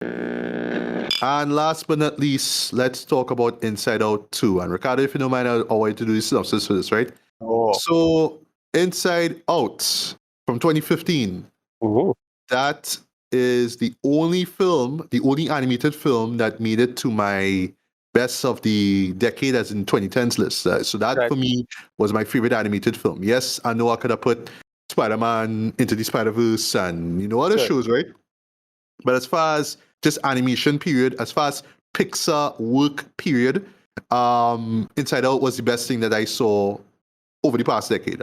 And last but not least, let's talk about Inside Out 2. And Ricardo, if you don't mind, I want you to do the synopsis for this, right? Oh. So, Inside Out from 2015, Mhm. that is the only film, the only animated film that made it to my best of the decade as in 2010s list. So that Right. for me was my favorite animated film. Yes, I know I could have put Spider-Man Into the Spider-Verse and other Right. shows, right? But as far as just animation period, as far as Pixar work period, Inside Out was the best thing that I saw over the past decade.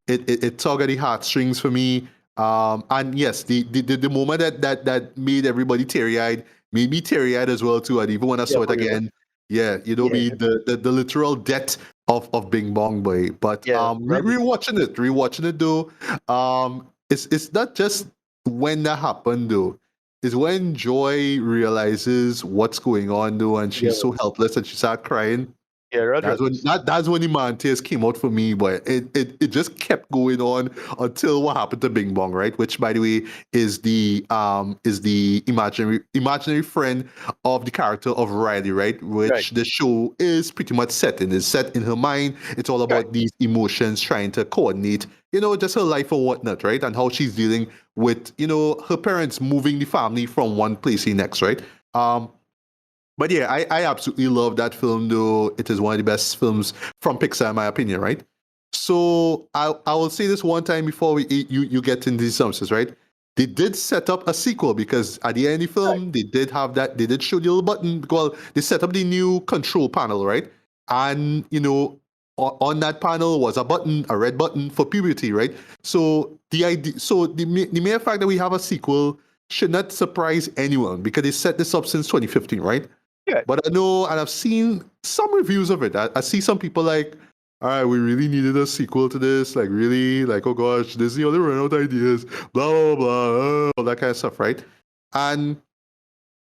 It tugged at the heartstrings for me. And yes, the moment that made everybody teary-eyed made me teary-eyed as well too. And even when I saw it for you. again, me the literal death of Bing Bong Boy. But Yeah, rewatching it though, it's not just when that happened though. It's when Joy realizes what's going on though, and she's so helpless and she starts crying. Yeah, That's when the man tears came out for me, but it just kept going on until what happened to Bing Bong, right? Which, by the way, is the imaginary friend of the character of Riley, right? Which the show is pretty much set in. It's set in her mind. It's all about these emotions trying to coordinate, just her life and whatnot, right? And how she's dealing with, her parents moving the family from one place to the next, right? But yeah, I absolutely love that film, though. It is one of the best films from Pixar, in my opinion, right? So I will say this one time before you get into the synopsis, right? They did set up a sequel because at the end of the film, they did have that, they did show the little button. Well, they set up the new control panel, right? And, on that panel was a button, a red button for puberty, right? So the mere fact that we have a sequel should not surprise anyone because they set this up since 2015, right? Yeah. But I know, and I've seen some reviews of it. I see some people like, all right, we really needed a sequel to this. Like, really? Like, oh gosh, Disney only ran out ideas, blah, blah, blah, all that kind of stuff, right? And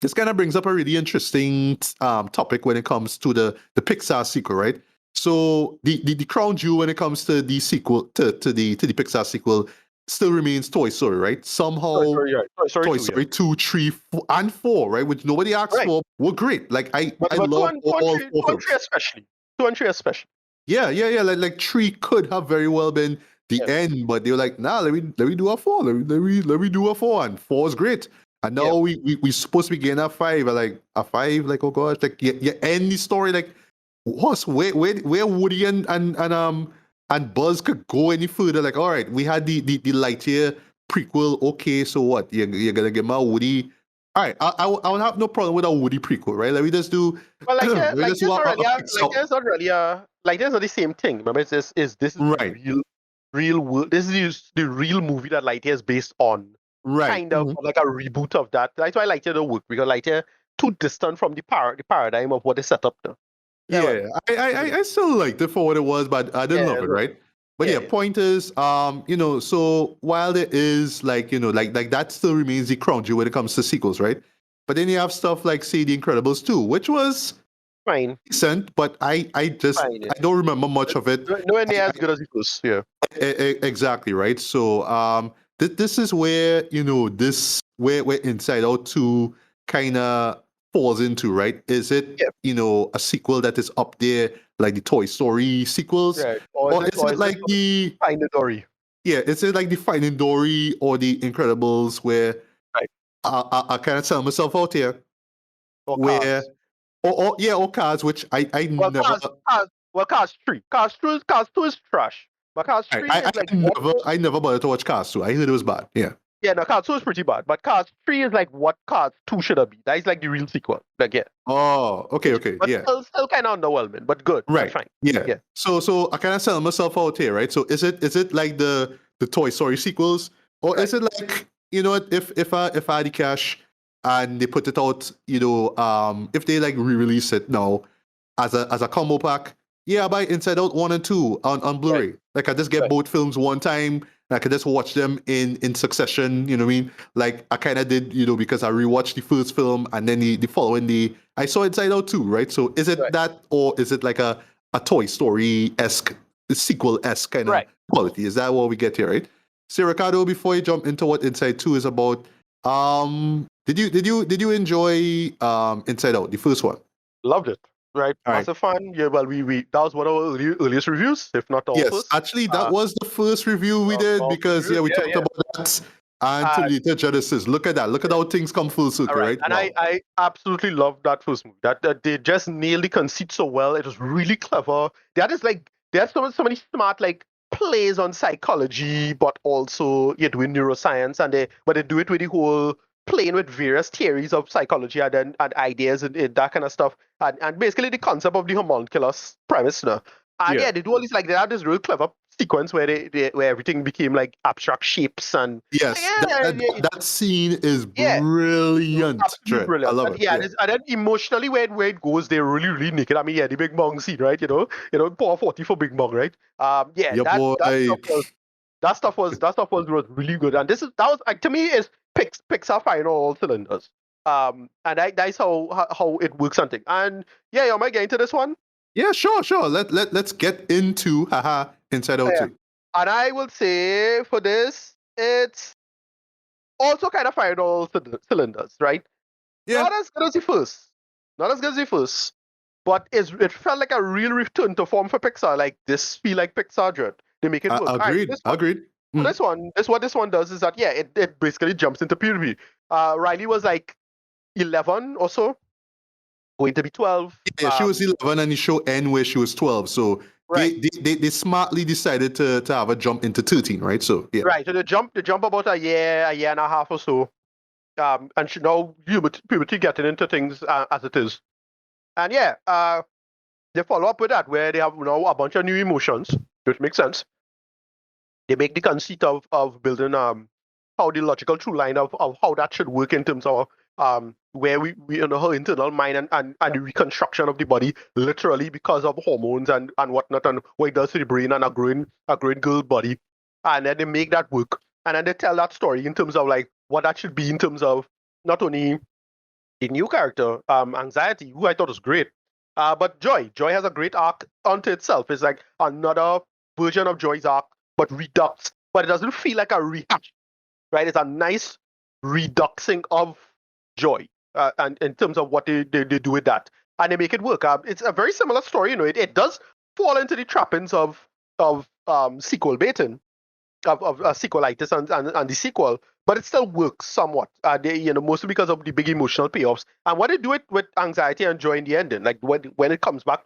this kind of brings up a really interesting topic when it comes to the Pixar sequel, right? So the crown jewel when it comes to the sequel to the Pixar sequel still remains Toy Story, right? Somehow Toy Story 2, 3, and 4, right? Which nobody asked for, were great. Like I love all 4 films. 2 and 3 especially. Yeah. Like 3 could have very well been the end, but they were like, nah, let me do a 4. Let me do a 4, and 4 is great. And now we supposed to be getting a 5, like a 5, like oh gosh, like you end the story like where Woody and Buzz could go any further. Like, all right, we had the Lightyear prequel. Okay, so what? You're gonna get my Woody. All right, I would have no problem with a Woody prequel, right? Let me just do. Well, there's not the same thing. Remember, this is right. the real world. This is the real movie that Lightyear is based on. Right. Kind of like a reboot of that. That's why Lightyear don't work, because Lightyear too distant from the paradigm of what they set up now. Yeah, I still liked it for what it was, but I didn't love it, right? But point is, so while there is like that still remains the crown jewel when it comes to sequels, right? But then you have stuff like say The Incredibles 2, which was fine, decent, but I don't remember much of it. Nowhere near as good as it was. Yeah, exactly, right. So this is where where Inside Out 2 kind of falls into, right? Is it a sequel that is up there like the Toy Story sequels, or is it like the Finding Dory? Yeah, is it like the Finding Dory or the Incredibles, where I kind of tell myself out here, or where Cars. or Cars, which I never. Cars 3. Cars 2 is trash. But Cars 3 I never bothered to watch Cars 2. I heard it was bad. Yeah. Yeah, no, Cars 2 is pretty bad, but Cars 3 is like what Cars 2 should have been. That is like the real sequel. Like, yeah. Oh, okay, but yeah. Still kind of underwhelming, but good. Right. Fine. Yeah. So I kind of sell myself out here, right? So is it like the Toy Story sequels, or is it like if I had the cash and they put it out, if they like re-release it now as a combo pack, I buy Inside Out 1 and 2 on Blu-ray. Like I just get both films one time. I could just watch them in succession, you know what I mean? Like I kind of did, because I rewatched the first film and then the following day I saw Inside Out 2, right? So is it that, or is it like a Toy Story-esque, sequel-esque kind of quality? Is that what we get here, right? So Ricardo, before you jump into what Inside 2 is about, Did you enjoy Inside Out, the first one? Loved it. Right, All right. massive fan. Yeah, well, we that was one of our earliest reviews, if not our Yes, first. actually, that was the first review we did Our first because review. we Yeah, talked yeah. about that and Uh, Terminator Genesis. Look at that. Look at how things come full all circle, right, right? and Wow. I absolutely loved that first movie. That they just nailed the conceit so well. It was really clever. They had so many smart like plays on psychology, but also you're doing neuroscience, and they do it with the whole playing with various theories of psychology and ideas and that kind of stuff, and basically the concept of the homunculus premise, you know. And Yeah. yeah, they do all these like they had this real clever sequence where where everything became like abstract shapes and Yes, yeah, yeah, yeah, that scene is yeah. brilliant, Absolutely Dread. I brilliant. love And it. yeah, Yeah. and then emotionally where it goes, they're really, really naked. I mean, yeah, the Big Bang scene, right? Poor 40 for Big Bang, right? Yeah, Yeah, that boy. that stuff was really good. And that was like to me is Pixar firing on all cylinders. And that's how it works something. And yeah, am I getting to this one? Yeah, sure. Let's get into Inside Out Yeah. 2. And I will say for this, it's also kind of firing on all cylinders, right? Yeah, Not as good as the first. Not as good as the first. But it felt like a real return to form for Pixar. Like this feel like Pixar dread. They make it work. All right, agreed. Agreed. Mm. what this one does is that yeah, it basically jumps into puberty. Riley was like 11 or so, going to be 12. Yeah, she was 11 and the show end where she was 12. So Right, they smartly decided to have a jump into 13, right? So yeah. right. So they jump about a year and a half or so. And she now puberty getting into things as it is. And yeah, they follow up with that where they have now a bunch of new emotions, which makes sense. They make the conceit of building how the logical through line of how that should work in terms of where we you know her internal mind and the reconstruction of the body literally because of hormones and whatnot and what it does to the brain and a growing girl body. And then they make that work. And then they tell that story in terms of like what that should be in terms of not only the new character, Anxiety, who I thought was great. But Joy. Joy has a great arc unto itself. It's like another version of Joy's arc, but redux. But it doesn't feel like a rehash, right? It's a nice reduxing of Joy, and in terms of what they do with that, and they make it work. It's a very similar story, you know. It does fall into the trappings of sequel baiting, of sequelitis and the sequel, but it still works somewhat. Mostly because of the big emotional payoffs and what they do it with Anxiety and Joy in the ending, like when it comes back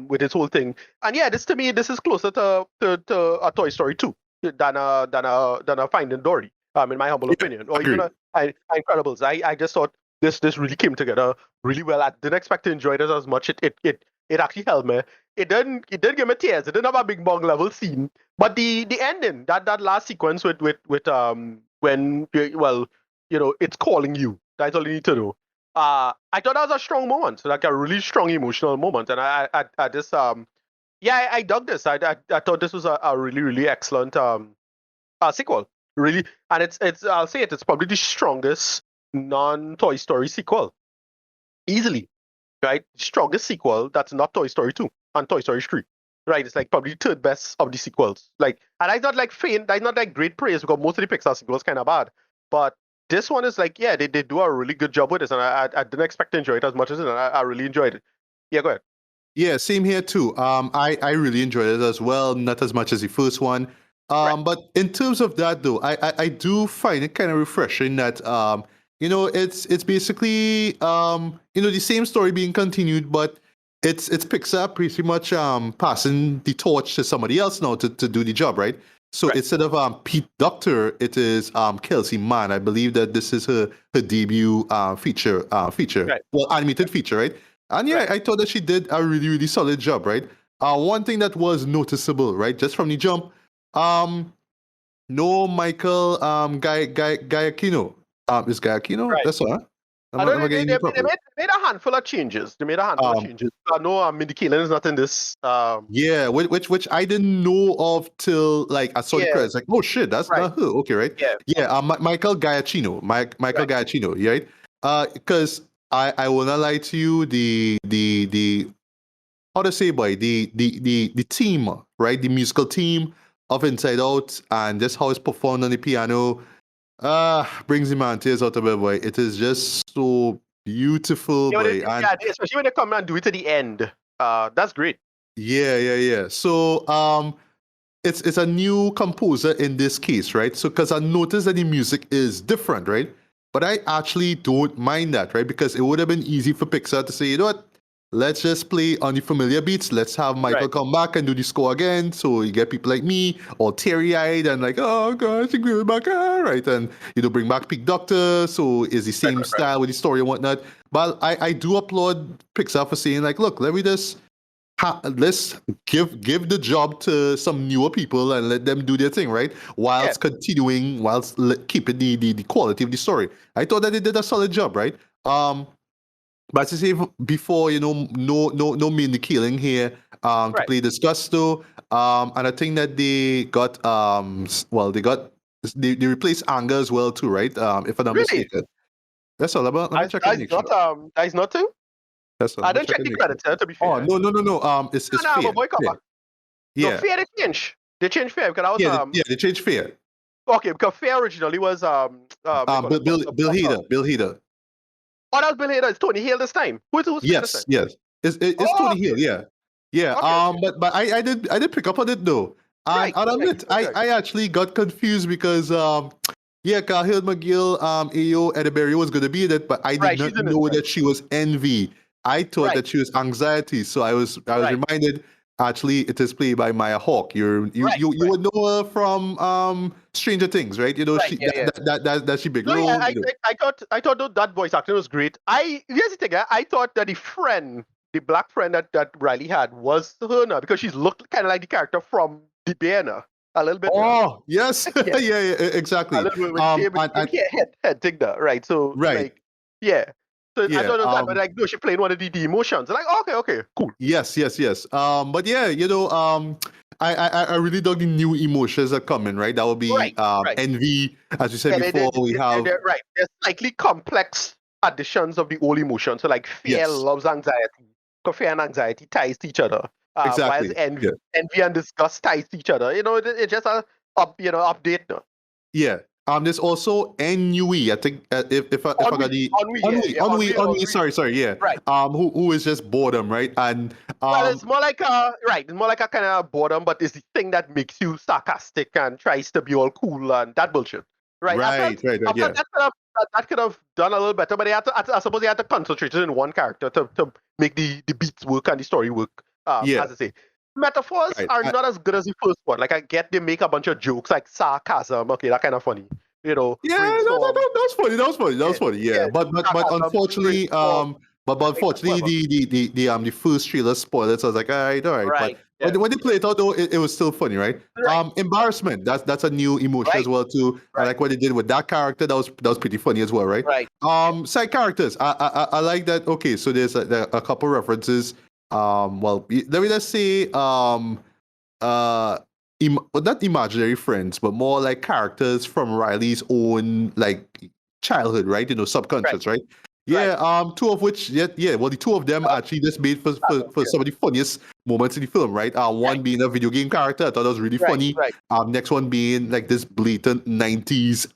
with its whole thing. And yeah, this to me, this is closer to a Toy Story 2 than a Finding Dory. In my humble opinion, or even Agreed. a Incredibles. I just thought this really came together really well. I didn't expect to enjoy this as much. It actually held me. It didn't give me tears. It didn't have a big bang level scene, but the ending, that last sequence with when it's calling you. That's all you need to know. I thought that was a strong moment, like a really strong emotional moment, and I just yeah, I dug this. I thought this was a really really excellent sequel. Really, and it's I'll say it's probably the strongest non Toy Story sequel easily, right? Strongest sequel that's not Toy Story 2 and Toy Story 3. Right, it's like probably the third best of the sequels. Like, and I not like faint, I not like great praise because most of the Pixar sequels kind of bad. But this one is like, yeah, they do a really good job with this, and I didn't expect to enjoy it as much as it, and I really enjoyed it. Yeah, go ahead. Yeah, same here too. I really enjoyed it as well, not as much as the first one. Right, But in terms of that though, I do find it kind of refreshing that it's basically the same story being continued, but it's Pixar pretty much passing the torch to somebody else now to do the job, right? So right, instead of Pete Docter, it is Kelsey Mann. I believe that this is her debut feature, right, well, animated feature, right? And yeah, right, I thought that she did a really, really solid job, right? One thing that was noticeable, right, just from the jump, um, no Michael Giacchino. Is Giacchino? right. That's all, huh? I know Am I getting it properly? they made a handful of changes. They made a handful of Um, changes. I know Mindy Kaling is not in this. yeah, which I didn't know of till like I saw the Yeah, credits. Like, oh shit, that's right, not her. Okay, right? yeah, Yeah, Michael Giacchino, Michael right, Giacchino, yeah, right? Because I will not lie to you, the how to say, boy, the team, right? The musical team of Inside Out and just how it's performed on the piano. Brings the man tears out of my boy. It is just so beautiful, Yeah, boy. And especially when they come and do it to the end. That's great. yeah. So it's a new composer in this case, right? So because I noticed that the music is different, right? But I actually don't mind that, right? Because it would have been easy for Pixar to say, you know what? Let's just play on the familiar beats. Let's have Michael come back and do the score again. So you get people like me all teary-eyed and like, oh gosh, you bring back, right? And bring back Pig Doctor. So it's the same style with the story and whatnot. But I do applaud Pixar for saying like, look, let me just let's give the job to some newer people and let them do their thing, right? Whilst keeping the quality of the story. I thought that they did a solid job, right? But as I say before, no mean the killing here to play Disgusto. And I think that they got they replaced Anger as well too, right? If I'm not mistaken. That's all about. Let me check and make sure. That is not too. I didn't check the credits, to be fair. Oh no. It's Fear. My boy cover. Yeah. No, Fear they changed. They changed Fear because that was they changed Fear. Okay, because Fear originally was Bill Hader. Oh, that was Bill Hader. It's Tony Hale this time. Who's yes. It's Tony Hale. Yeah. Okay. But I did pick up on it though. And I'll admit, I actually got confused because Carl Hill McGill, Ayo Edeberry was going to be in it, but I did not know that she was Envy. I thought that she was Anxiety, so I was reminded. Actually, it is played by Maya Hawke. You would know her from Stranger Things, right? That's she big role. Yeah, I thought that voice acting was great. Here's the thing. I thought that the black friend that Riley had was her now because she's looked kind of like the character from The Bear a little bit. Oh yes, yeah, exactly. A little bit with head thing there, right? So like, yeah. So I thought it was that, but like, no, she played one of the emotions. Like, okay, cool. Yes. But yeah, I really dug the new emotions that come in, right? That would be envy, as you said before. There's likely complex additions of the old emotions. So like fear loves anxiety. So fear and anxiety ties to each other. Exactly. Whilst envy and disgust ties to each other. It's just a update now. Yeah. There's also Ennui. I think if I got the Ennui. Sorry. Yeah. Right. Who is just boredom, right? And it's more like it's more like a kind of boredom, but it's the thing that makes you sarcastic and tries to be all cool and that bullshit. Right. Yeah. That could have done a little better, but I suppose they had to concentrate in one character to make the beats work and the story work. As I say. Metaphors are not as good as the first one. Like I get they make a bunch of jokes like sarcasm. Okay, that kind of funny. Yeah, that was funny. Yeah. But unfortunately, the first trailer spoiled it. So I was like, all right. But when they play it out though, it was still funny, right? Embarrassment. That's a new emotion as well too. I like what they did with that character. That was pretty funny as well, right? Side characters. I like that. Okay, so there's a couple references. Let me just say not imaginary friends, but more like characters from Riley's own like childhood, right? Subconscious, right? Yeah. Two of which, well, the two of them actually just made for some of the funniest moments in the film, right? One being a video game character, I thought that was really funny. Next one being like this blatant '90s,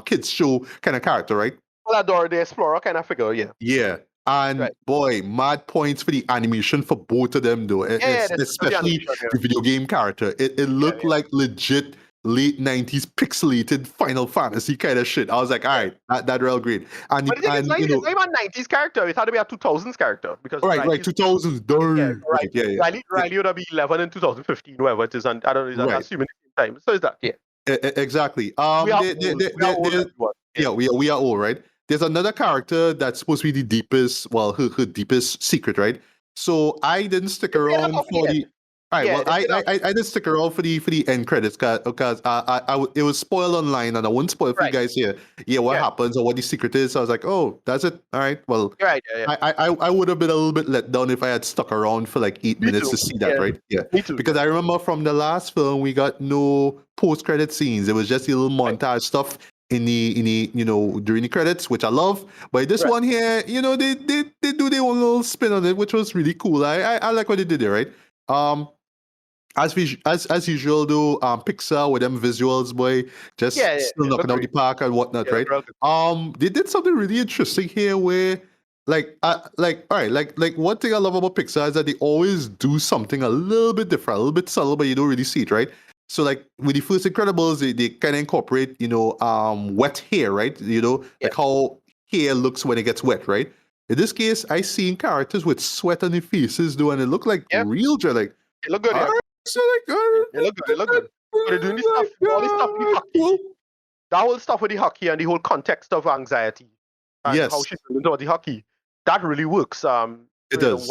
kids show kind of character, right? Well, Dora the Explorer kind of figure, yeah. Yeah. And boy, mad points for the animation for both of them, though. Especially the video game character. It looked like legit late '90s pixelated Final Fantasy kind of shit. I was like, all right, that real great. And but it's not even a '90s character. It had to be a 2000s character because 2000s. Riley would be 11 in 2015, whatever it is, and I don't know. Assuming the same time. So is that exactly. We are old, right? There's another character that's supposed to be the deepest, her deepest secret, right? So I didn't stick around for the. All right, I didn't stick around for the end credits because it was spoiled online and I wouldn't spoil for you guys here. What happens or what the secret is. So I was like, oh, that's it. All right, well, I would have been a little bit let down if I had stuck around for like 8 minutes to see that, right? Yeah, me too. Because I remember from the last film we got no post-credit scenes. It was just a little montage stuff in the during the credits, which I love. But this one here, they do their own little spin on it, which was really cool. I like what they did there, right? as usual, though, Pixar with them visuals, boy, just still knocking out the park and whatnot, right? They did something really interesting here, where all right, like one thing I love about Pixar is that they always do something a little bit different, a little bit subtle, but you don't really see it, right? So like with the first Incredibles, they kind of incorporate, wet hair, right? Like how hair looks when it gets wet, right? In this case, I seen characters with sweat on their faces, though, and it looked like real, like. It looked good, All yeah. right, so like, It looked good. It looked good. So they're doing this stuff, all this stuff with the hockey. That whole stuff with the hockey and the whole context of anxiety and how she's into the hockey. That really works. It does.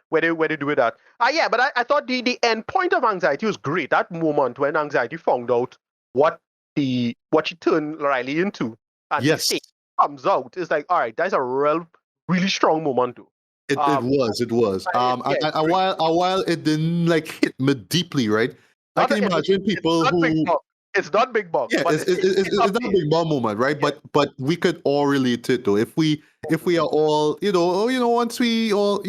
Where they do with that. Yeah, but I thought the end point of anxiety was great. That moment when anxiety found out what she turned Riley into, and the state comes out, it's like, all right, that's a really strong moment too. It was. And while it didn't like hit me deeply, right? I can imagine people who. It's not Big Bug. Yeah, it's not a Big Bug moment, right? Yeah. But we could all relate to it though. If we are all, once we all,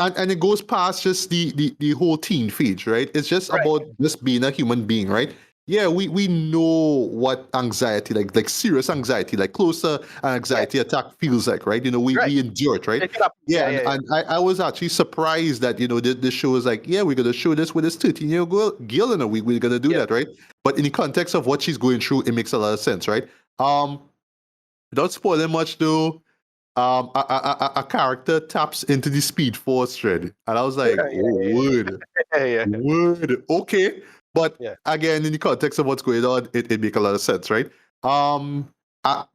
and it goes past just the whole teen phase, right? It's just about just being a human being, right? Yeah, we know what anxiety, like serious anxiety, like closer anxiety attack feels like, right? We endure it, right? And I was actually surprised that, this show is like, yeah, we're going to show this with this 13-year-old girl, and we're going to do that, right? But in the context of what she's going through, it makes a lot of sense, right? Without spoiling much, though, a character taps into the Speed Force thread, and I was like, word, okay. But again, in the context of what's going on, it makes a lot of sense, right?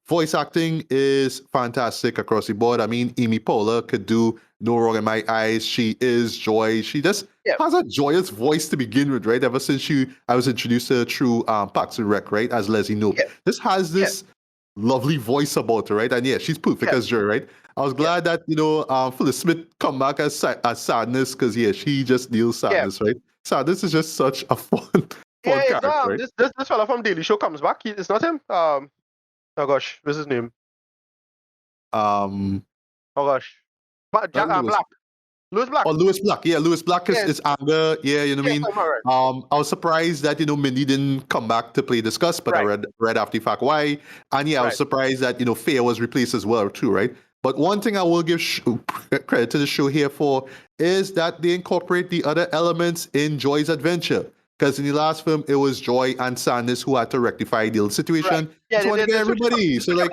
Voice acting is fantastic across the board. I mean, Amy Poehler could do no wrong in my eyes. She is joy. She just has a joyous voice to begin with, right? Ever since I was introduced to her through Parks and Rec, right? As Leslie Knope. This has this lovely voice about her, right? And she's perfect as Joy, right? I was glad that, Phyllis Smith come back as Sadness, because she just deals Sadness, right? Sadness is just such a fun character, right? This fella from Daily Show comes back. It's not him. Oh gosh, what's his name? Oh gosh, Black. Louis Black. Oh, Louis Black. Yeah, Louis Black is anger. Yeah, you know what I mean? I was surprised that, Mindy didn't come back to play Discuss, but I read after the fact why. And I was surprised that, Faye was replaced as well, too, right? But one thing I will give credit to the show here for is that they incorporate the other elements in Joy's adventure. Because in the last film, it was Joy and Sadness who had to rectify the situation. So want to get everybody. So like,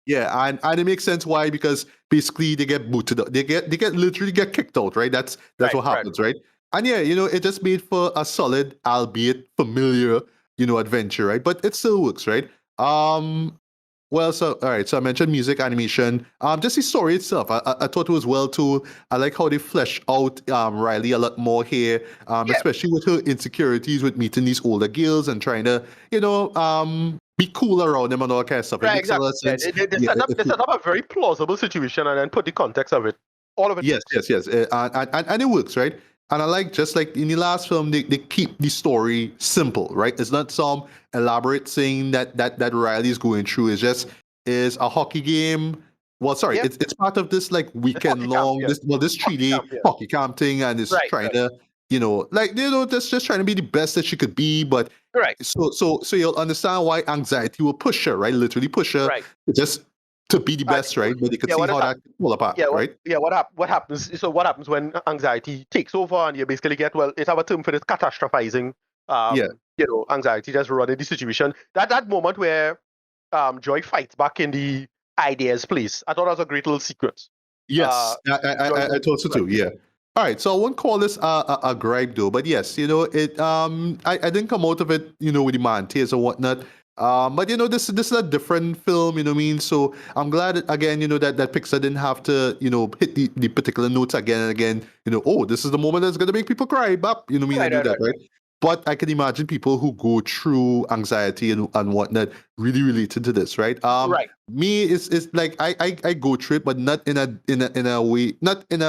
Yeah, and it makes sense why, because basically they get booted out. They literally get kicked out, right? That's what happens, right? And it just made for a solid, albeit familiar, adventure, right? But it still works, right? Well, so all right. So I mentioned music, animation, just the story itself. I thought it was well too. I like how they flesh out Riley a lot more here, especially with her insecurities with meeting these older girls and trying to, be cool around them and all that kind of stuff. It makes a lot of sense. They set up a very plausible situation and then put the context of it. All of it. Yes. And it works, right? And I like, just like in the last film, they keep the story simple, right? It's not some elaborate thing that Riley is going through. It's just a hockey game. Well, sorry, it's part of this like weekend long, this 3-day hockey camp thing, and it's trying to, just trying to be the best that she could be. But so you'll understand why anxiety will push her, right? Literally push her just to be the best, right? But you can see how that fall apart, right? What happens? So what happens when anxiety takes over and you basically get, it's our term for this, catastrophizing. Anxiety just running the situation. That moment where Joy fights back in the ideas place. I thought that was a great little sequence. Yes, I thought so too. Yeah. All right, so I won't call this a gripe though, but yes, it. I didn't come out of it, with the mantis or whatnot. But this is a different film, you know what I mean? So I'm glad again, that Pixar didn't have to, hit the particular notes again and again. This is the moment that's gonna make people cry. But do that, right? But I can imagine people who go through anxiety and whatnot really related to this, right? Me is like I go through it, but not in a way, not in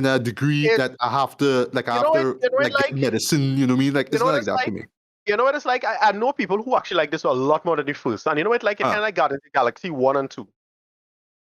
a degree that I have to get medicine. You know what I mean? Like it's not like that for me. You know what it's like? I know people who actually like this a lot more than the first. And you know what? Like, it kind of like Guardians of the Galaxy 1 and 2.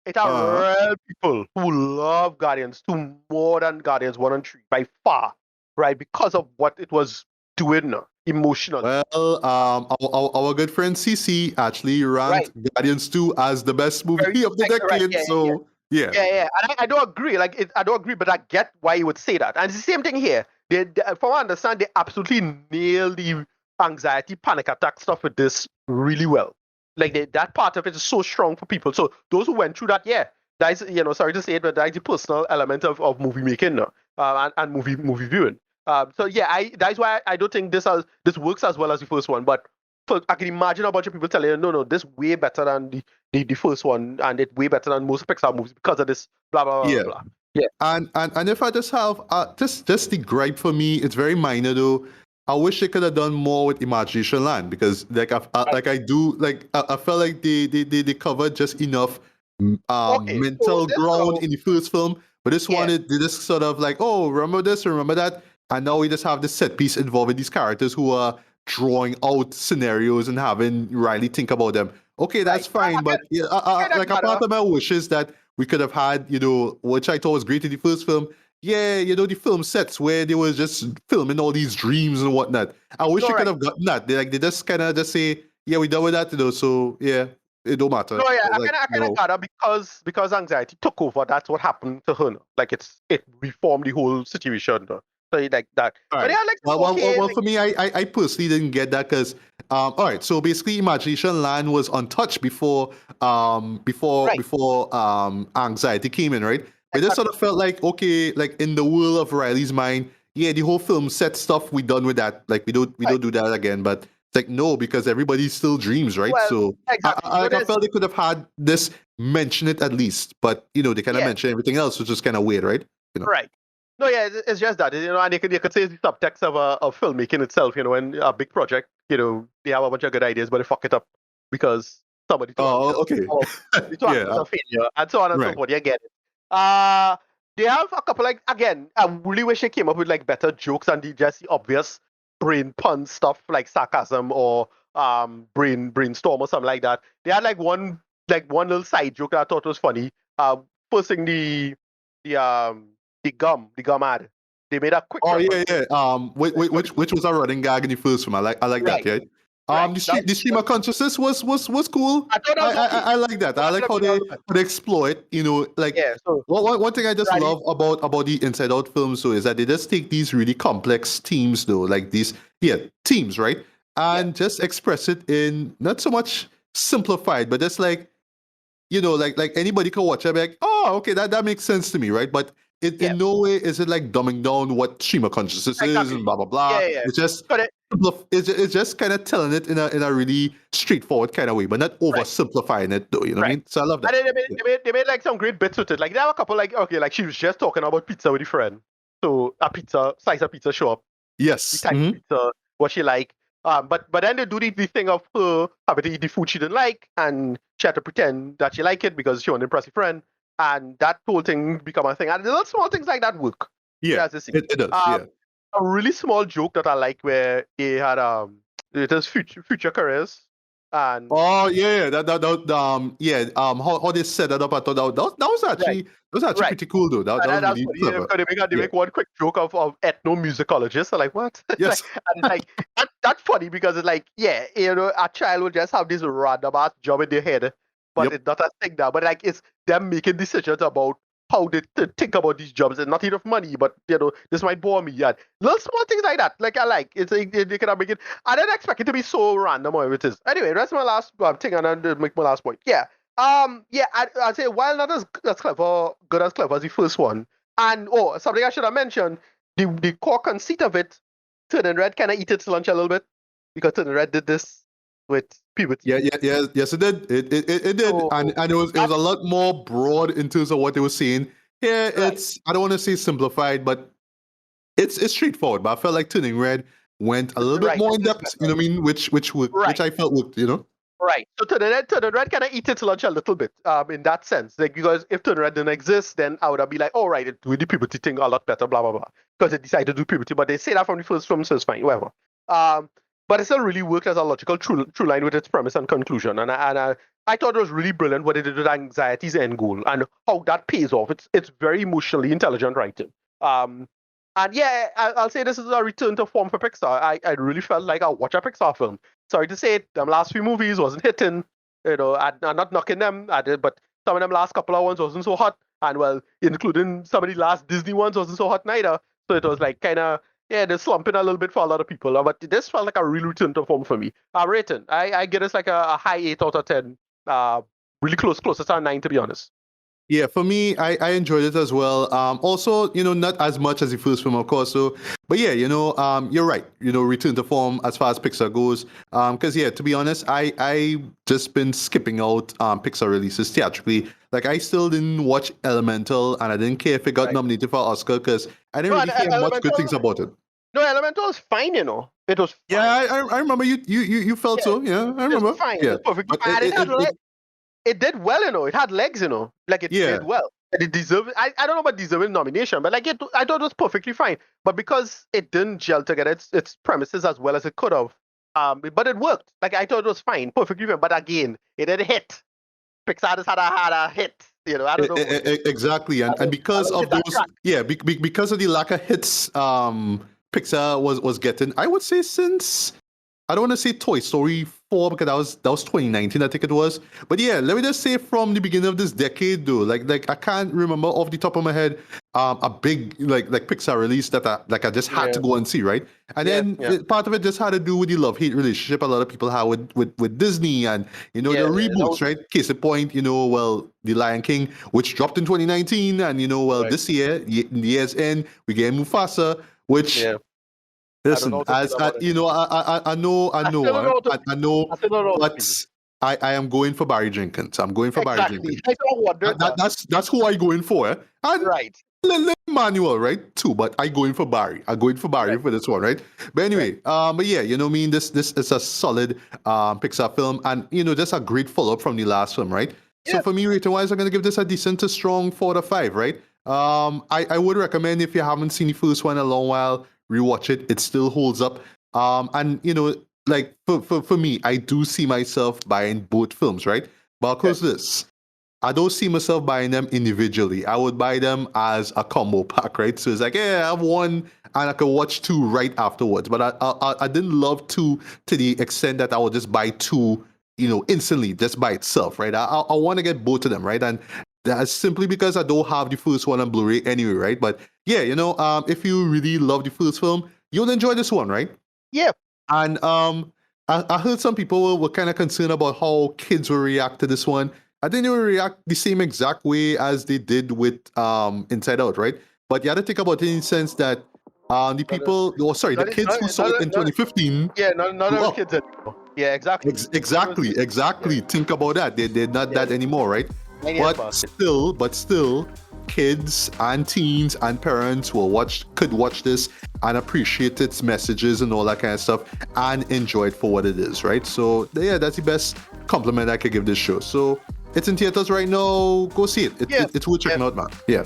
It are real people who love Guardians 2 more than Guardians 1 and 3, by far. right? Because of what it was doing emotionally. Well, our good friend CC actually Right. ranked Guardians 2 as the best Very movie of the correct. decade. Yeah, yeah, yeah. So yeah, Yeah, yeah. And I don't agree. I don't agree, but I get why you would say that. And it's the same thing here. From what I understand, they absolutely nailed the anxiety, panic attack stuff with this really well. Like that part of it is so strong for people. So those who went through that, yeah, that is, sorry to say it, but that's the personal element of movie making and movie viewing. So yeah, that's why I don't think this works as well as the first one. But I can imagine a bunch of people telling you, no, this way better than the first one, and it's way better than most Pixar movies because of this, blah blah blah yeah. blah. Yeah. And if I just have just the gripe for me, it's very minor though. I wish they could have done more with Imagination Land because I felt like they covered just enough Okay, so mental this ground in the first film, but this one yeah, they just sort of like, oh, remember this, remember that, and now we just have this set piece involving these characters who are drawing out scenarios and having Riley think about them. Okay, right. that's fine, but yeah, That like a matter. part of my wish is that we could have had, which I thought was great in the first film. Yeah, the film sets where they were just filming all these dreams and whatnot. I wish No, they could right. have gotten that. They just kind of just say, yeah, we done with that, so yeah, it don't matter. No, yeah, Like, I kind of no. got her because anxiety took over. That's what happened to her. Like it reformed the whole situation. So like that. All But right. yeah, like Well, okay, well, like, for me, I personally didn't get that because, all right. So basically, Imagination Land was untouched right, before Anxiety came in, right? But this sort exactly. of felt like, okay, like in the world of Riley's mind, yeah, the whole film set stuff, we done with that. Like we Right. don't do that again. But it's like no, because everybody still dreams, right? Well, So exactly. No, I there's felt they could have had this mention it at least, but they kind of yeah. mention everything else, which is kind of weird, right? Right. No, yeah, it's just that, and you could say it's the subtext of filmmaking itself, and a big project, they have a bunch of good ideas, but they fuck it up because somebody told them Oh, shit. okay. Or they told them Yeah, it's a failure, and so on and so right. forth. You get it. Uh, they have a couple, like, again, I really wish they came up with, like, better jokes and just the obvious brain pun stuff, like sarcasm or brainstorm or something like that. They had, like, one little side joke that I thought was funny. First thing the the gum ad. They made a quick Oh yeah, reference. yeah. Which was a running gag in the first film. I like that. Right, Yeah. right. The stream of consciousness was cool. I thought that was okay. I like that. I That like could have been done how they exploit. Like yeah. So one thing I just Riley, love about the Inside Out films, so is that they just take these really complex themes, though, like these themes, right, yeah, and just express it in not so much simplified, but just like like anybody can watch it and be like, oh, okay, that makes sense to me, right? But it yeah, in no way is it like dumbing down what stream of consciousness is and exactly. blah blah blah. Yeah, yeah. It's just But it, it's just kind of telling it in a really straightforward kind of way, but not right, oversimplifying it though. You know what I right. mean? So I love And that. then they made, Yeah. they made they made like some great bits with it. Like there were a couple like okay, like she was just talking about pizza with a friend. So a slice of pizza show up, the Yes. type of pizza, what she like. But then they do the thing of her having to eat the food she didn't like, and she had to pretend that she liked it because she wanted to impress her friend, and that whole thing become a thing. And the little small things like that work. Yeah. As you see. It does. Um, Yeah. a really small joke that I like where they had it is future careers and Oh yeah, how they set that up, I thought right, that was actually right. pretty cool though. That And was that's really funny clever. because they Yeah. make one quick joke of ethnomusicologists. I'm like, what? It's like, Yes. and it's like that's funny because it's like, yeah, a child will just have this random ass job in their head, but Yep. it's not a thing now. But like, it's them making decisions about how they think about these jobs and not enough money, but this might bore me. And little small things like that, like I like. It's like they can make it. I didn't expect it to be so random or it is. Anyway, that's my last thing, and then make my last point. Yeah. Yeah, I'd say while not as good as clever as the first one, and something I should have mentioned, the core conceit of it, Turning Red kind of eat its lunch a little bit because Turning Red did this with puberty. Yes, it did. It did, So and it was that a lot more broad in terms of what they were saying. Here, right, it's I don't want to say simplified, but it's straightforward. But I felt like Turning Red went a little bit right. more This in is depth. You better. know what I mean? Which worked, which Right. I felt worked. Right. So Turning Red kind of eat its lunch a little bit, in that sense. Like because if Turning Red didn't exist, then I would have been like, all right, it do the puberty thing a lot better, blah blah blah. Because they decided to do puberty, but they say that from the first film, so it's fine, whatever. Um, but it still really worked as a logical true line with its premise and conclusion. And I thought it was really brilliant what they did with anxiety's end goal and how that pays off. It's very emotionally intelligent writing. Um, And yeah, I'll say this is a return to form for Pixar. I really felt like I watch a Pixar film. Sorry to say it, them last few movies wasn't hitting. I'm not knocking them, but some of them last couple of ones wasn't so hot. And well, including some of the last Disney ones wasn't so hot neither. So it was like kind of, yeah, they're slumping a little bit for a lot of people. But this felt like a real return to form for me. Rating, I give this like a high 8 out of 10. Really closer to a 9, to be honest. Yeah, for me, I enjoyed it as well. Also, not as much as the first film, of course. So, but yeah, you're right. Return to form as far as Pixar goes. Because yeah, to be honest, I just been skipping out Pixar releases theatrically. Like I still didn't watch Elemental, and I didn't care if it got nominated for Oscar because I didn't really hear much good things about it. No, Elemental was fine, It was fine. Yeah, I remember you felt so. Yeah, I remember. It was fine. Yeah, It was perfect. It did well, It had legs, Like it did well. And it deserved. I don't know about deserving nomination, but like I thought it was perfectly fine. But because it didn't gel together, its premises as well as it could have. But it worked. Like I thought it was fine, perfectly fine. But again, it didn't hit. Pixar just had a hit. I don't know. Exactly, and because of those, because of the lack of hits, Pixar was getting. I would say since. I don't want to say Toy Story 4 because that was 2019, I think it was. But yeah, let me just say from the beginning of this decade, though, like I can't remember off the top of my head a big like Pixar release that I just had to go and see, right? And then part of it just had to do with the love-hate relationship a lot of people have with Disney and the reboots, right? Case in point, The Lion King, which dropped in 2019, and this year, the year's end, we get Mufasa, which. Yeah. Listen, I know, but I am going for Barry Jenkins. I'm going for Barry Jenkins. That's who I going for. And Manuel, right? Too, but I going for Barry. I'm going for Barry for this one, right? But anyway, but yeah, this is a solid Pixar film, and just a great follow-up from the last film, right? Yeah. So for me, rating-wise, I'm gonna give this a decent to strong 4 to 5, right? I would recommend if you haven't seen the first one in a long while. Rewatch it. It still holds up. And like for me, I do see myself buying both films, right? But of course, I don't see myself buying them individually. I would buy them as a combo pack, right? So it's like, I have one and I can watch 2 right afterwards. But I didn't love 2 to the extent that I would just buy 2, instantly, just by itself, right? I want to get both of them, right? And that's simply because I don't have the first one on Blu-ray anyway, right? But yeah, if you really love the first film, you'll enjoy this one, right? Yeah. And I heard some people were kind of concerned about how kids will react to this one. I think they will react the same exact way as they did with Inside Out, right? But you have to think about it in the sense that the kids who saw it in 2015. Yeah, none of the kids anymore. Yeah, exactly. Exactly. Think about that. They're not that anymore, right? But still, kids and teens and parents could watch this and appreciate its messages and all that kind of stuff and enjoy it for what it is, right? So yeah, that's the best compliment I could give this show. So it's in theaters right now. Go see it. It's worth checking out, man. Yeah.